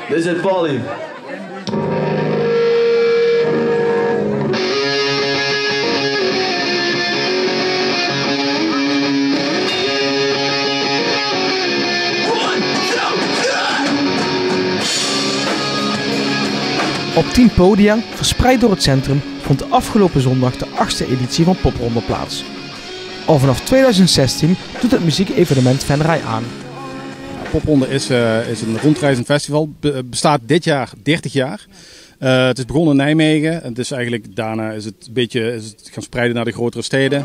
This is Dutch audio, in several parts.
Dit is het Polly. Op 10 podia, verspreid door het centrum, vond de afgelopen zondag de 8e editie van Popronde plaats. Al vanaf 2016 doet het muziekevenement Venray aan. Popronde is een rondreizend festival, bestaat dit jaar 30 jaar. Het is begonnen in Nijmegen en daarna is het gaan spreiden naar de grotere steden.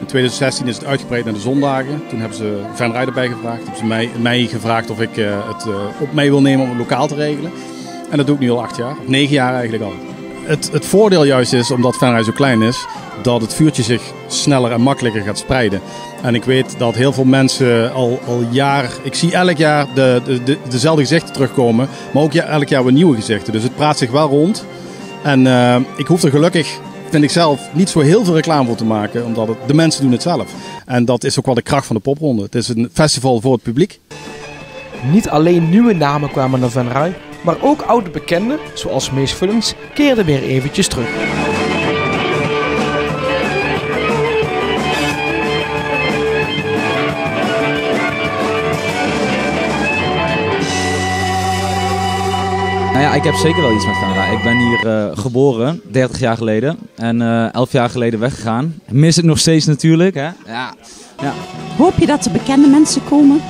In 2016 is het uitgebreid naar de zondagen. Toen hebben ze Venray erbij gevraagd. Toen hebben ze mij gevraagd of ik het op mij wil nemen om het lokaal te regelen. En dat doe ik nu al 8 jaar, 9 jaar eigenlijk al. Het voordeel juist is, omdat Venray zo klein is, dat het vuurtje zich sneller en makkelijker gaat spreiden. En ik weet dat heel veel mensen al jaar, ik zie elk jaar dezelfde gezichten terugkomen, maar ook elk jaar weer nieuwe gezichten. Dus het praat zich wel rond. En ik hoef er gelukkig, vind ik zelf, niet zo heel veel reclame voor te maken, omdat de mensen doen het zelf. En dat is ook wel de kracht van de Popronde. Het is een festival voor het publiek. Niet alleen nieuwe namen kwamen naar Venray, maar ook oude bekenden, zoals Mees Vullens, keerden weer eventjes terug. Nou ja, ik heb zeker wel iets met Venray. Ik ben hier geboren, 30 jaar geleden. En 11 jaar geleden weggegaan. Ik mis het nog steeds natuurlijk. Hè? Ja. Hoop je dat er bekende mensen komen?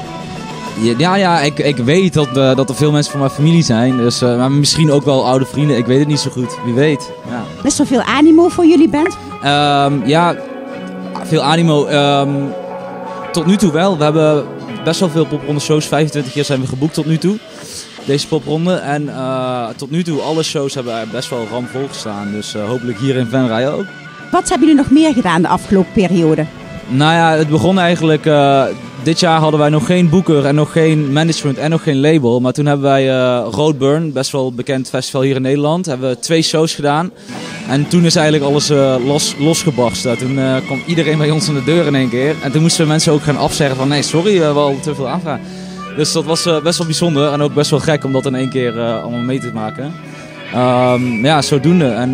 Ja, ik weet dat er veel mensen van mijn familie zijn. Dus, maar misschien ook wel oude vrienden. Ik weet het niet zo goed. Wie weet. Ja. Is er veel animo voor jullie band? Ja, veel animo. Tot nu toe wel. We hebben best wel veel popronde shows. 25 keer zijn we geboekt tot nu toe. Deze popronde. En tot nu toe, alle shows hebben best wel ramvol gestaan. Dus hopelijk hier in Venray ook. Wat hebben jullie nog meer gedaan de afgelopen periode? Nou ja, het begon eigenlijk... dit jaar hadden wij nog geen boeker en nog geen management en nog geen label. Maar toen hebben wij Roadburn, best wel bekend festival hier in Nederland, hebben we 2 shows gedaan. En toen is eigenlijk alles losgebarsten. Toen kwam iedereen bij ons aan de deur in één keer. En toen moesten we mensen ook gaan afzeggen van nee, sorry, we hebben al te veel aanvragen. Dus dat was best wel bijzonder en ook best wel gek om dat in één keer allemaal mee te maken. Ja, zodoende. En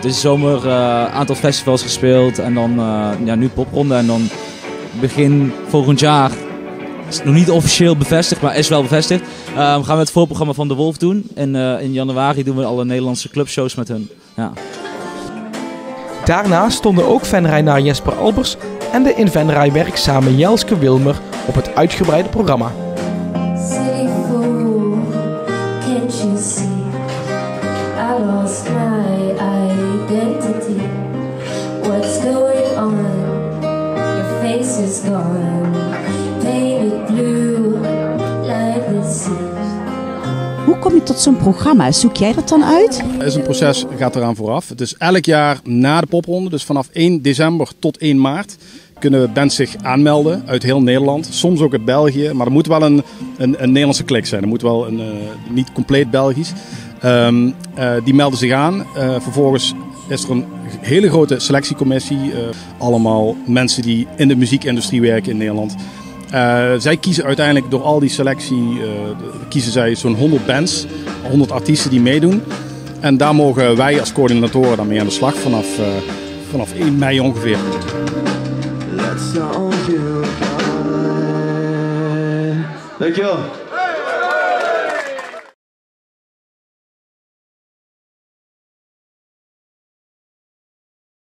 deze zomer een aantal festivals gespeeld en dan nu Popronde. En dan begin volgend jaar, is nog niet officieel bevestigd, maar is wel bevestigd. Gaan we het voorprogramma van De Wolf doen. In januari doen we alle Nederlandse clubshows met hun. Ja. Daarnaast stonden ook Venray-naar Jesper Albers en de in Venray werkzame Jelske Wilmer op het uitgebreide programma. Hoe kom je tot zo'n programma? Zoek jij dat dan uit? Het is een proces, gaat eraan vooraf. Het is elk jaar na de popronde, dus vanaf 1 december tot 1 maart... kunnen bands zich aanmelden uit heel Nederland. Soms ook uit België, maar er moet wel een Nederlandse klik zijn. Er moet wel niet compleet Belgisch. Die melden zich aan. Vervolgens is er een hele grote selectiecommissie. Allemaal mensen die in de muziekindustrie werken in Nederland. Zij kiezen uiteindelijk door al die selectie, kiezen zij zo'n 100 bands, 100 artiesten die meedoen. En daar mogen wij als coördinatoren dan mee aan de slag vanaf 1 mei ongeveer. Dankjewel.